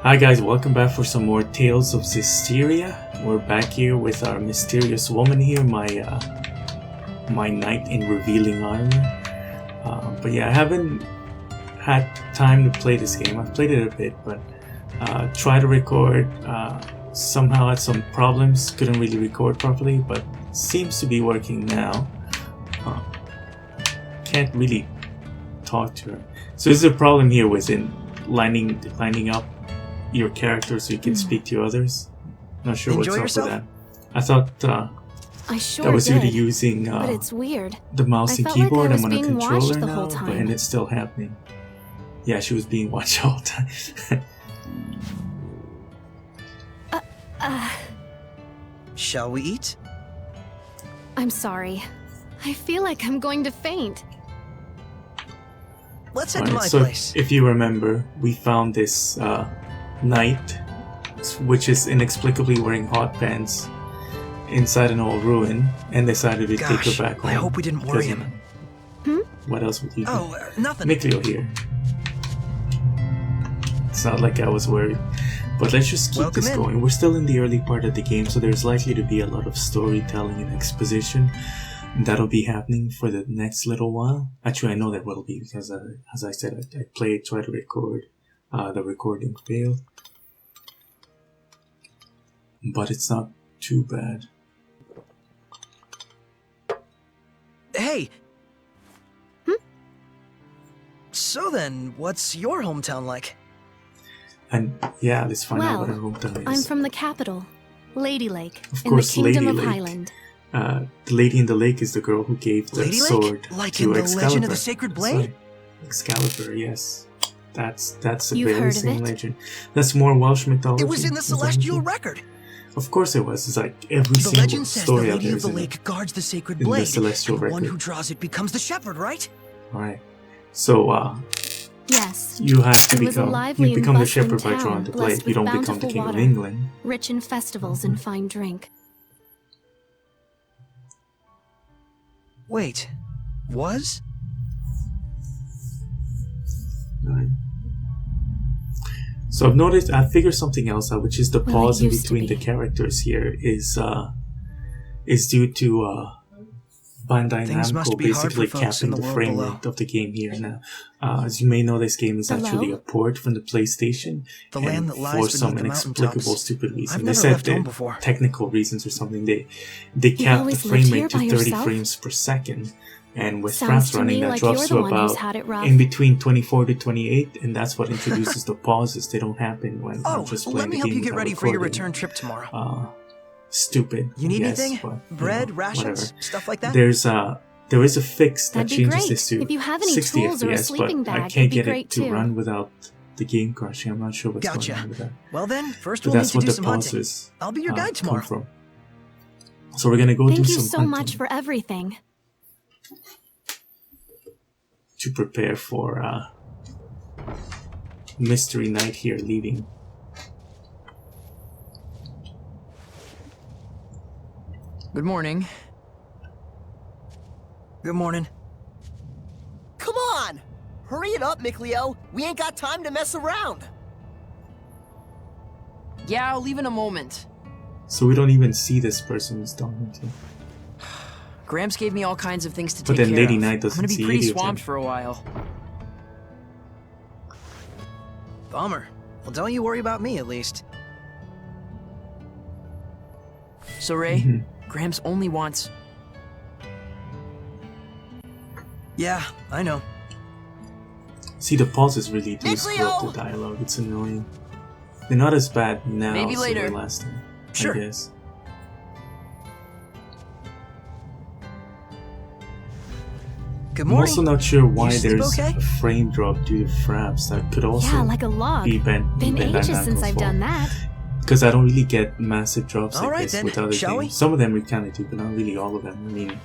Hi guys, welcome back for some more Tales of Zestiria. We're back here with our mysterious woman here, my knight in revealing armor. But yeah, I haven't had time to play this game. I've played it a bit, but tried to record, somehow had some problems, couldn't really record properly, but seems to be working now. Can't really talk to her. So this is a problem here within lining up your character so you can speak to others. Not sure what's up with that. I thought I sure that was did, due to using but it's weird. the mouse and I felt keyboard. like I was I'm on a being controller watched the now, whole time. and it's still happening. Yeah, she was being watched all the time. Shall we eat? I'm sorry. I feel like I'm going to faint. Let's head to my so place. if you remember, we found this knight, which is inexplicably wearing hot pants inside an old ruin, and decided to take her back home. I hope we didn't worry him. What else would you do? Oh, nothing. Mikio here. It's not like I was worried. But let's just keep this going. We're still in the early part of the game, so there's likely to be a lot of storytelling and exposition. That'll be happening for the next little while. Actually, I know that will be because, as I said, I played, tried to record. The recording failed. But it's not too bad. Hey! So then, what's your hometown like? And yeah, let's find out what her Well, hometown is. I'm from the capital, Lady Lake, Of in the course, Kingdom Lady of Lake. Highland. The lady in the lake is the girl who gave the Lady sword Lake? Like to in the Excalibur. Legend of the Sacred Blade? Sorry. Excalibur, yes. That's a You've very heard of same it? legend. That's more Welsh mythology. It was in the if anything. Celestial Record. Of course it was. It's like every The single legend says the story out Lady there of is the in Lake guards the Sacred the Blade, Celestial and the one Record. who draws it becomes the shepherd, right? Alright. So, Yes, you have to it was a become lively become and the shepherd bustling by drawing town, the blessed blade. You don't with become the bountiful king water, of England. rich in festivals and fine drink. Wait, was? Right. So I've noticed, I figured something else out, which is the Well, it pause in used to between the be. characters here is due to Bandai Things must Namco be hard basically for folks capping in the the world frame below. rate of the game here now. As you may know, this game is actually Hello? a port from the PlayStation, The and land that lies for beneath some the inexplicable mountaintops. stupid reason, I've they never said left home that before. technical reasons or something, they capped the always frame lived rate here to by 30 yourself? frames per second. And with Sounds frames to running, me that like drops you're to the one who's about had it rough. in between 24 to 28, and that's what introduces the pauses. They don't happen when I'm Oh, just let playing me the help game you get without ready for your recording. return trip tomorrow. Stupid. You need yes, anything? but, you Bread, know, rations, whatever. stuff like that? There is a fix that That'd be changes great. this to If you have any 60 tools or a FPS, sleeping but I bag, can't it'd be get it great to too. run without the game crashing. I'm not sure what's going on with that. Well then, first But we'll need that's to what do the some hunting. pauses I'll be your guide come tomorrow. from. So we're gonna go do Thank you some so hunting much for everything. to prepare for Mystery Knight here leaving. Good morning. Good morning. Come on! Hurry it up, Mikleo. We ain't got time to mess around. Yeah, I'll leave in a moment. So we don't even see this person who's talking to. Gramps gave me all kinds of things to But take then care Lady of. Knight I'm doesn't gonna be see pretty any of them. swamped for a while. Bummer. Well, don't you worry about me, at least. So, Ray, Mhm. Gramps only wants... Yeah, I know. See, the pauses really do screw up the Mikleo! dialogue. It's annoying. They're not as bad now Maybe as they were later. last time. Sure. I guess. Good I'm morning. also not sure why You sleep there's okay? a frame drop due to fraps. That could also Yeah, like a log. be bent. Been bent ages since I've done that. Because I don't really get massive drops All like right this then, with other shall we? games. Some of them we kind of do, but not really all of them. I mean,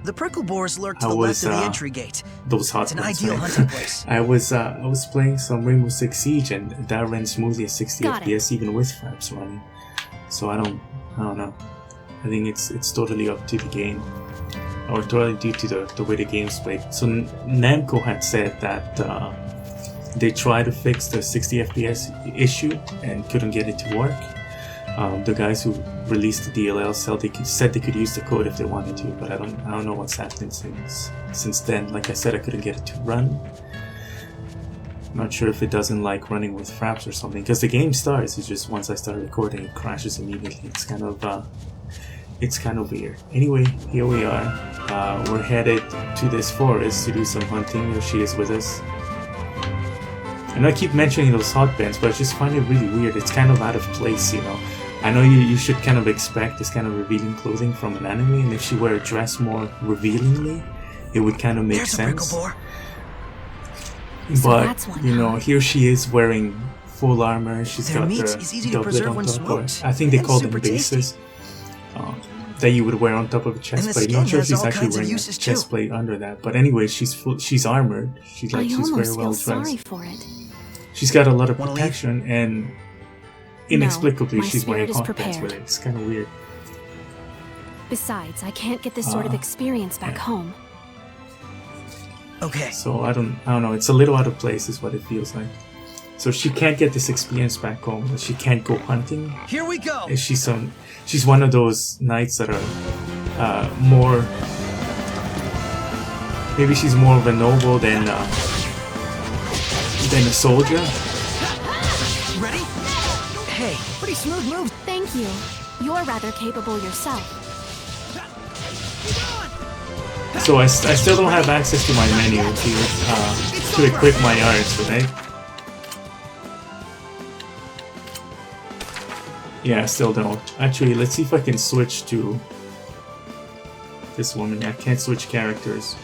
The prickle boars lurk to I the was, left of the entry gate. those hot It's an ones, ideal right? hunting place. I was playing some Rainbow Six Siege, and that ran smoothly at 60 Got it. FPS even with fraps running. So I don't know. I think it's totally up to the game, or totally due to the way the game's played. So Namco had said that they tried to fix the 60 FPS issue and couldn't get it to work. The guys who released the DLL said they could use the code if they wanted to, but I don't know what's happened since then. Like I said, I couldn't get it to run. Not sure if it doesn't like running with fraps or something, because the game starts. It's just once I start recording, it crashes immediately. It's kind of weird. Anyway, here we are. We're headed to this forest to do some hunting. Here she is with us. And I keep mentioning those hotbands, but I just find it really weird. It's kind of out of place, you know. I know you should kind of expect this kind of revealing clothing from an anime, and if she were dressed more revealingly, it would kind of make sense. But, you know, here she is wearing full armor. She's got the doublet on top of her. I think they call them bases that you would wear on top of a chest plate. I'm not sure if she's actually wearing a chest plate under that. But anyway, she's armored. She's very well dressed. She's got a lot of protection, and inexplicably she's wearing hot pants with it. It's kind of weird. Besides, I can't get this sort of experience back home. Okay. So I don't know. It's a little out of place, is what it feels like. So she can't get this experience back home. But she can't go hunting. Here we go. She's one of those knights that are more. Maybe she's more of a noble than a soldier. Ready? Hey, pretty smooth move. Thank you. You're rather capable yourself. So I still don't have access to my menu to equip my arts, right? Yeah, I still don't. Actually, let's see if I can switch to this woman. I can't switch characters.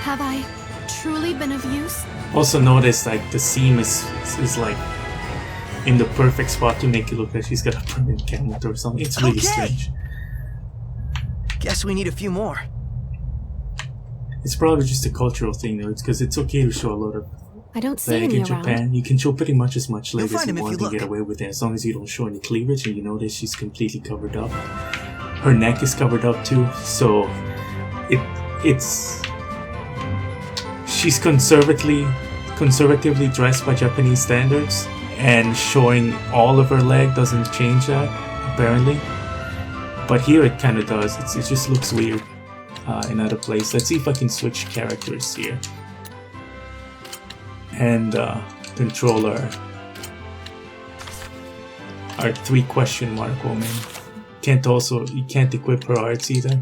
Have I truly been of use? Also notice like the seam is like in the perfect spot to make it look like she's got a permanent camel or something. It's really strange. Guess we need a few more. It's probably just a cultural thing though. It's because it's okay to show a lot of leg in Japan. You can show pretty much as much leg as you want to get away with it, as long as you don't show any cleavage. And you notice she's completely covered up. Her neck is covered up too, so it's. She's conservatively dressed by Japanese standards, and showing all of her leg doesn't change that, apparently. But here it kind of does. It just looks weird in out of place. Let's see if I can switch characters here. And control our 3 question mark woman. You can't equip her arts either.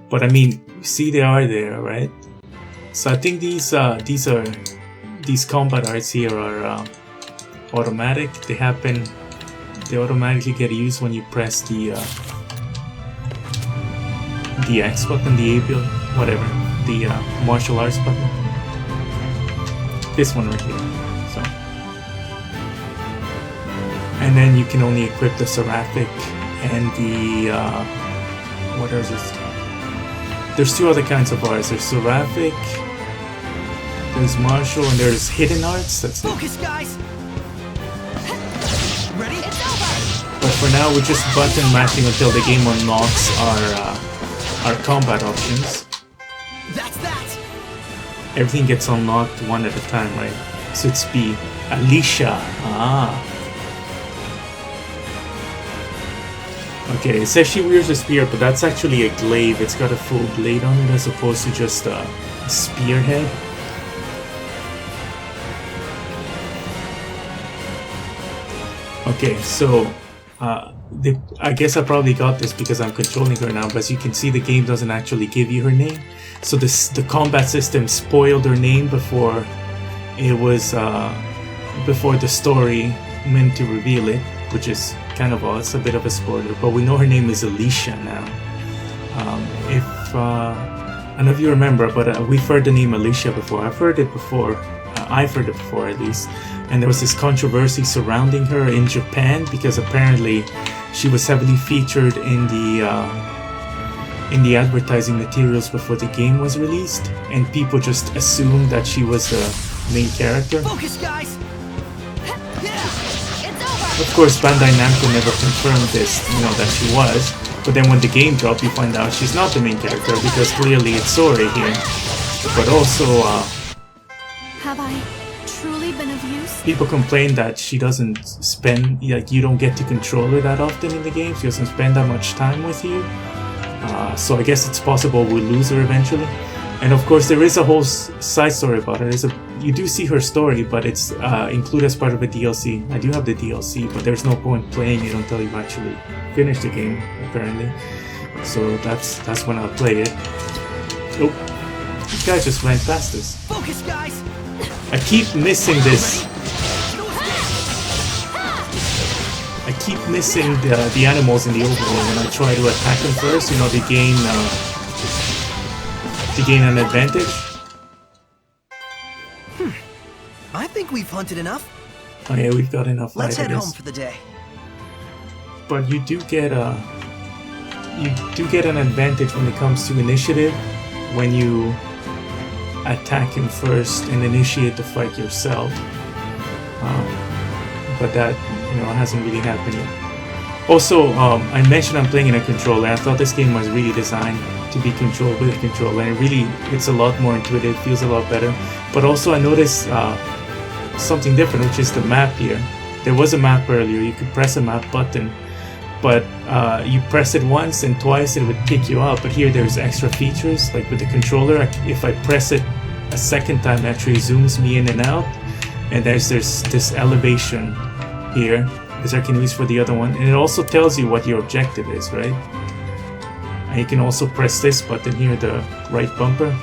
But I mean, you see they are there, right? So I think these combat arts here are automatic. They automatically get used when you press the X button, the A button, whatever, the martial arts button. This one right here. So, and then you can only equip the seraphic and the what else is? There's 2 other kinds of arts. There's seraphic, there's martial, and there's hidden arts. That's it. Focus, guys. Ready? It's over. But for now, we're just button mashing until the game unlocks our combat options. That's that. Everything gets unlocked one at a time, right? So it's B. Alicia. Okay, it says she wears a spear, but that's actually a glaive. It's got a full blade on it as opposed to just a spearhead. Okay, so I guess I probably got this because I'm controlling her now, but as you can see, the game doesn't actually give you her name. So the combat system spoiled her name before it was before the story meant to reveal it, which is kind of odd. It's a bit of a spoiler, but we know her name is Alicia now. I don't know if you remember, but we've heard the name Alicia before. I've heard it before at least. And there was this controversy surrounding her in Japan because apparently she was heavily featured in the advertising materials before the game was released, and people just assumed that she was the main character. Focus, guys. Yeah, it's over. Of course, Bandai Namco never confirmed this, you know, that she was. But then when the game dropped, you find out she's not the main character because clearly it's Sore here. But also, Have I truly been of use? people complain that she doesn't spend, like, you don't get to control her that often in the game. She doesn't spend that much time with you. So I guess it's possible we'll lose her eventually. And of course, there is a whole side story about her. You do see her story, but it's included as part of a DLC. I do have the DLC, but there's no point playing it until you actually finish the game, apparently. So that's when I'll play it. Oh, this guy just ran past us. Focus, guys! I keep missing this. I keep missing the animals in the overworld when I try to attack them first. You know, they gain an advantage. I think we've hunted enough. Oh yeah, we've got enough light, Let's I head guess. home for the day. But you do get an advantage when it comes to initiative when you attack him first and initiate the fight yourself. But that, you know, hasn't really happened yet. Also, I mentioned I'm playing in a controller. I thought this game was really designed to be controlled with a controller, and it's a lot more intuitive, feels a lot better. But also I noticed something different, which is the map here. There was a map earlier, you could press a map button, but you press it once and twice it would kick you out. But here there's extra features, like with the controller, if I press it a second time, it actually zooms me in and out, and there's this elevation here, as I can use for the other one, and it also tells you what your objective is, right? And you can also press this button here, the right bumper,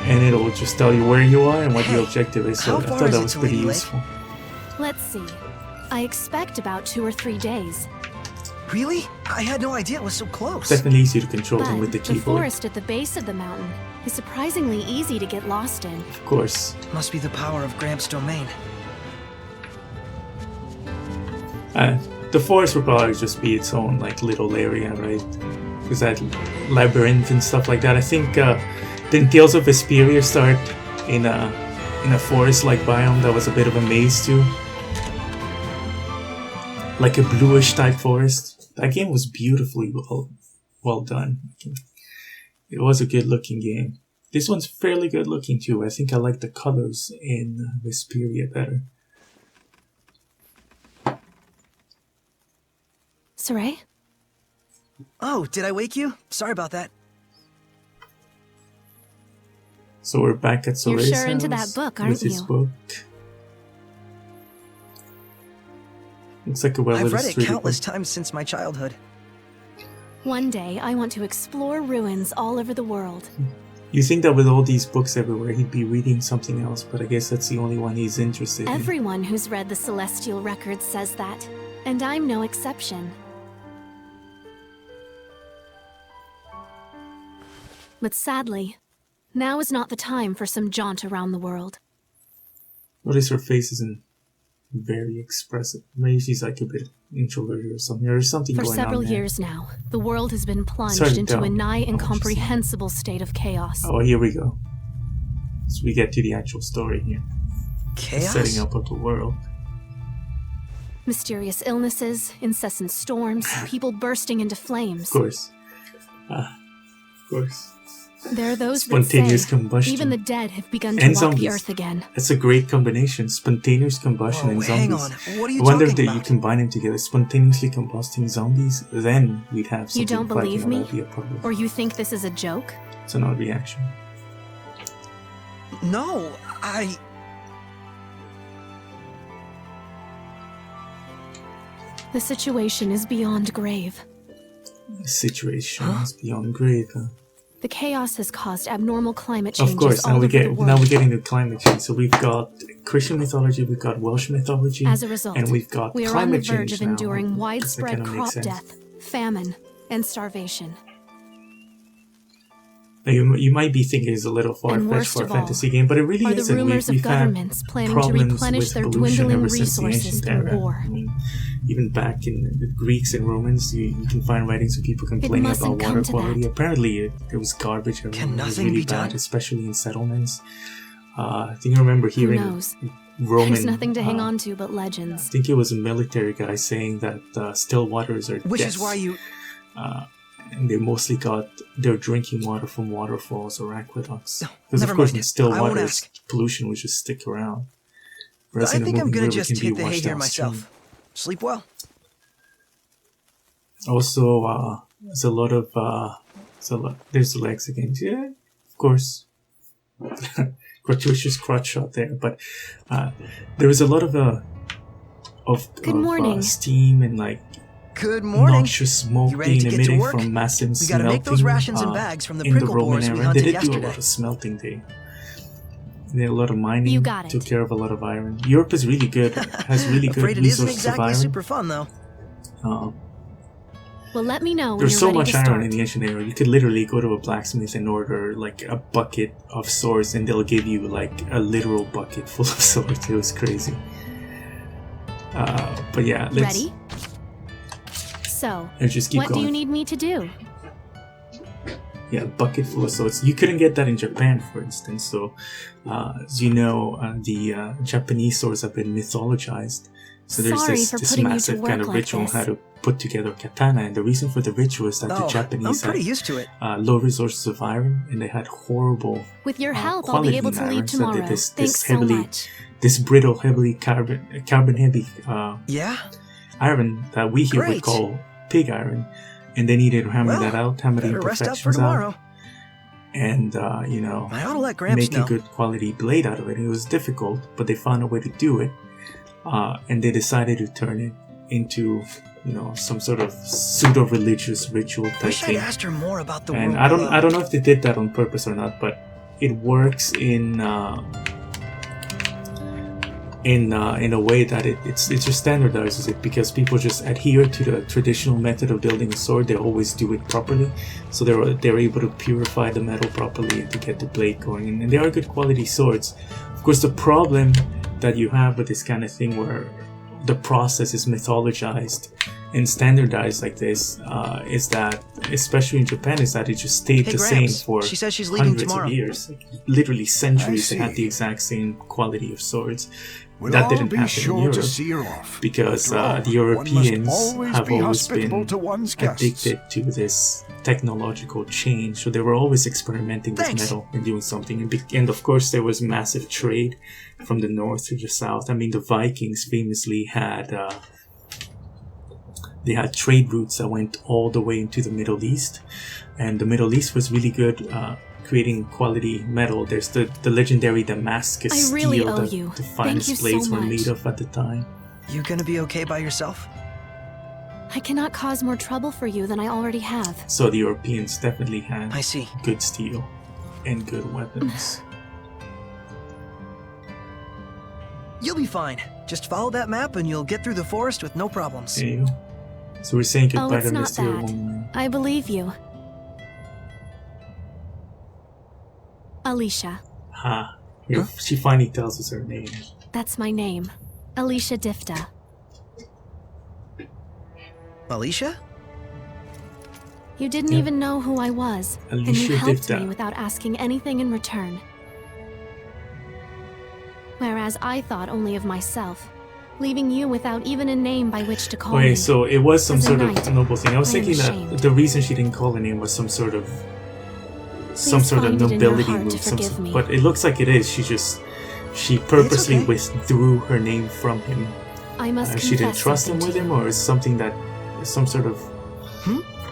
and it'll just tell you where you are and what your objective is. So I thought that was pretty useful. Let's see. I expect about 2 or 3 days. Really? I had no idea it was so close. Definitely easy to control them But with the the keyboard. forest at the base of the mountain is surprisingly easy to get lost in. Of course. Must be the power of Gramps' domain. The forest would probably just be its own like little area, right? Because that labyrinth and stuff like that. I think didn't Tales of Zestiria start in a forest-like biome that was a bit of a maze too, like a bluish type forest. That game was beautifully well done. It was a good-looking game. This one's fairly good-looking too. I think I like the colors in Vesperia better. Saray? Oh, did I wake you? Sorry about that. So we're back at You're Soray's sure into house that book, with aren't his you? book. Looks like a I've read it well-illustrated countless book. times since my childhood. One day, I want to explore ruins all over the world. You think that with all these books everywhere, he'd be reading something else, but I guess that's the only one he's interested in. Everyone who's read the Celestial Records says that, and I'm no exception. But sadly, now is not the time for some jaunt around the world. Notice her face isn't very expressive. Maybe she's like a bit introverted or something. There's something For going on several there. years now, the world has been plunged Sorry to into tell. a nigh Oh, interesting. incomprehensible state of chaos. Oh, here we go. So we get to the actual story here. The Chaos? setting up of the world. Mysterious illnesses, incessant storms, people bursting into flames. Of course. Of course. There are those Spontaneous that say combustion. even the dead have begun to And walk zombies. the earth again. That's a great combination. Spontaneous combustion Whoa, and hang zombies. on. What are you I wonder if talking you about? combine them together. Spontaneously combusting zombies, then we'd have something You don't fighting. believe me? That'd be a problem. Or you think this is a joke? It's an odd reaction. No, The situation is beyond grave. The situation is beyond grave. Huh? The chaos has caused abnormal climate changes Of course, all now over the now world. we're getting to climate change. So we've got Christian mythology, we've got Welsh mythology, As a result, and we've got we are on the climate verge change of now. enduring That widespread kinda makes crop sense. death, famine, and starvation. Now, you might be thinking it's a little And far-fetched worst for a of all, fantasy game, but it really are the isn't. rumors of We've had governments planning to problems replenish with their pollution dwindling ever since the resources ancient through era. war. I mean, even back in the Greeks and Romans, you can find writings of people complaining about mustn't water come to quality. that. Apparently, there was garbage everywhere. Can It was nothing really be bad, done? especially in settlements. I think I remember hearing knows? Roman. There's nothing to hang on to but legends. I think it was a military guy saying that still waters are Which death. is why you... And they mostly got their drinking water from waterfalls or aqueducts. No, Because of never course mind. in still I won't waters, ask. pollution would just stick around. I Whereas in a think I'm moving gonna river just can be hit the hay washed here downstream. myself. Sleep well. Also, there's a lot of there's the legs again. Yeah, of course. Gratuitous crotch shot there, but there was a lot of Good morning. steam and like Good morning. noxious smoke You ready being to get to emitted work? from massive We smelting. gotta make those rations in bags from the in the prickle Roman boars we era. They hunted did do a yesterday. lot of smelting. They did a lot of mining. You got it. Took care of a lot of iron. Europe is really good. Has really good Afraid it isn't resources of exactly iron. super fun, though. Well, let me know when There's you're so ready much to iron start. in the ancient era. You could literally go to a blacksmith and order like a bucket of swords, and they'll give you like a literal bucket full of swords. It was crazy. But yeah, let's Ready? So, just keep what going. do you need me to do? Yeah, bucket full of swords. You couldn't get that in Japan, for instance. So, as you know, the Japanese swords have been mythologized. So there's Sorry this, for this putting you to massive work kind of like ritual on this. how to put together a katana, and the reason for the ritual is that the Oh, I'm Japanese pretty had used to it. low resources of iron, and they had horrible With your help, I'll quality be able to iron. leave So tomorrow. this Thanks heavily, so much. this brittle, heavily carbon heavy Yeah? iron that we here would Great. call pig iron, and they needed to hammer Well, that out, hammer the Better rest up for imperfections tomorrow. out, and you know, I ought to let Gramps make know. a good quality blade out of it. It was difficult, but they found a way to do it, and they decided to turn it into, you know, some sort of pseudo-religious ritual type Wish I'd thing. asked her more about the And world I don't below. know if they did that on purpose or not, but it works in a way that it just standardizes it, because people just adhere to the traditional method of building a sword. They always do it properly, so they're able to purify the metal properly and to get the blade going, and they are good quality swords. Of course, the problem that you have with this kind of thing, where the process is mythologized and standardized like this, is that, especially in Japan, is that it just stayed Hey, the Gramps, same for she says she's leaving hundreds tomorrow. of years. Like, literally centuries, they I had see. the exact same quality of swords. We'll That all didn't be happen sure in Europe, to see her off. because After all, the one must Europeans always have be always hospitable been to one's guests. addicted to this technological change, so they were always experimenting with Thanks. metal and doing something. And of course, there was massive trade from the north to the south. I mean, the Vikings famously had they had trade routes that went all the way into the Middle East, and the Middle East was really good creating quality metal. There's the legendary Damascus I really steel owe that you. the Thank finest you so blades were much. made of at the time. You gonna be okay by yourself? I cannot cause more trouble for you than I already have. So the Europeans definitely had I see. good steel and good weapons. You'll be fine. Just follow that map and you'll get through the forest with no problems. There you go. So we're saying Oh, goodbye it's to not Mr. that. Woman. I believe you. Alicia. Ha. Here, she finally tells us her name. That's my name. Alicia Difta. Alicia? You didn't Yeah. even know who I was, and you Alicia helped Difta. me without asking anything in return. Whereas I thought only of myself, leaving you without even a name by which to call Okay, me. so it was some As a sort knight, of noble thing. I was I am thinking that ashamed. the reason she didn't call her name was some sort of Please find it in your nobility heart to move. forgive me. But it looks like it is. She purposely okay. withdrew her name from him. I must She didn't confess trust him something with to him, you. or is something that some sort of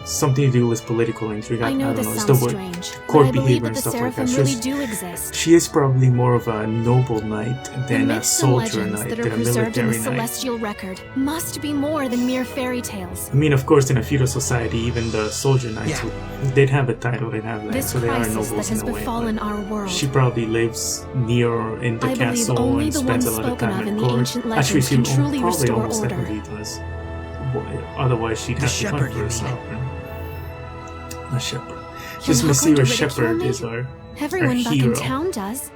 something to do with political intrigue. I know don't this know. It's sounds the strange, but court I believe behavior that and the stuff like Seraphim that. really She's- do exist. She is probably more of a noble knight The than a myths and soldier legends knight that are than a preserved in the military knight. celestial record must be more than mere fairy tales. I mean, of course, in a feudal society, even the soldier knights Yeah. they'd have a title, they'd have land, This so they are crisis nobles that has in a way. befallen but our world. she probably lives near or in the I believe castle only and the spends a ones lot of spoken time of at in the court. ancient Actually, legends she can truly probably restore almost order. definitely does. Otherwise, she'd The have to hunt shepherd, for you mean. herself. Right? A shepherd. You're This not going to mysterious ridicule shepherd me? is our Everyone back hero. in town does.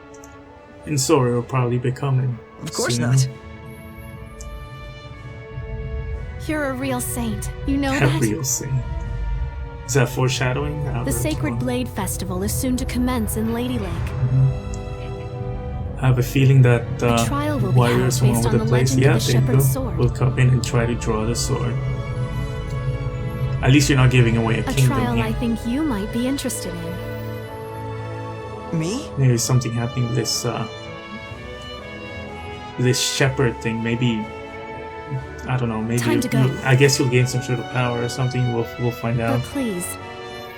and Sora will probably be coming. Of course soon. not. You're a real saint. You know A that? real saint. Is that foreshadowing? The Sacred Blade Festival is soon to commence in Lady Lake. I have a feeling that A trial will be warriors held from based all over on the the place, legend of yeah, the there you go, shepherd's sword. will come in and try to draw the sword. At least you're not giving away a A kingdom trial here. I think you might be interested in. Me? There's something happening with this shepherd thing. Maybe, I don't know, maybe Time to go. I guess you'll gain some sort of power or something. We'll find out. But please,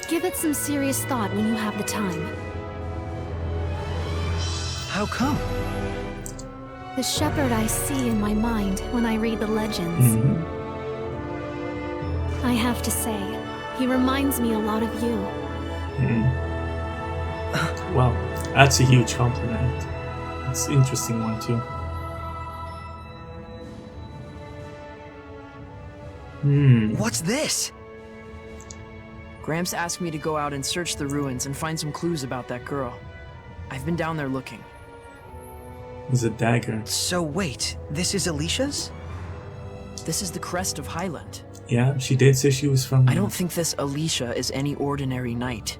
give it some serious thought when you have the time. How come? The shepherd I see in my mind when I read the legends. Mhm. I have to say, he reminds me a lot of you. Wow, that's a huge compliment. It's an interesting one too. What's this? Gramps asked me to go out and search the ruins and find some clues about that girl. I've been down there looking. It's a dagger. So wait, this is Alicia's? This is the crest of Highland. Yeah, she did say she was from. I don't think this Alicia is any ordinary knight.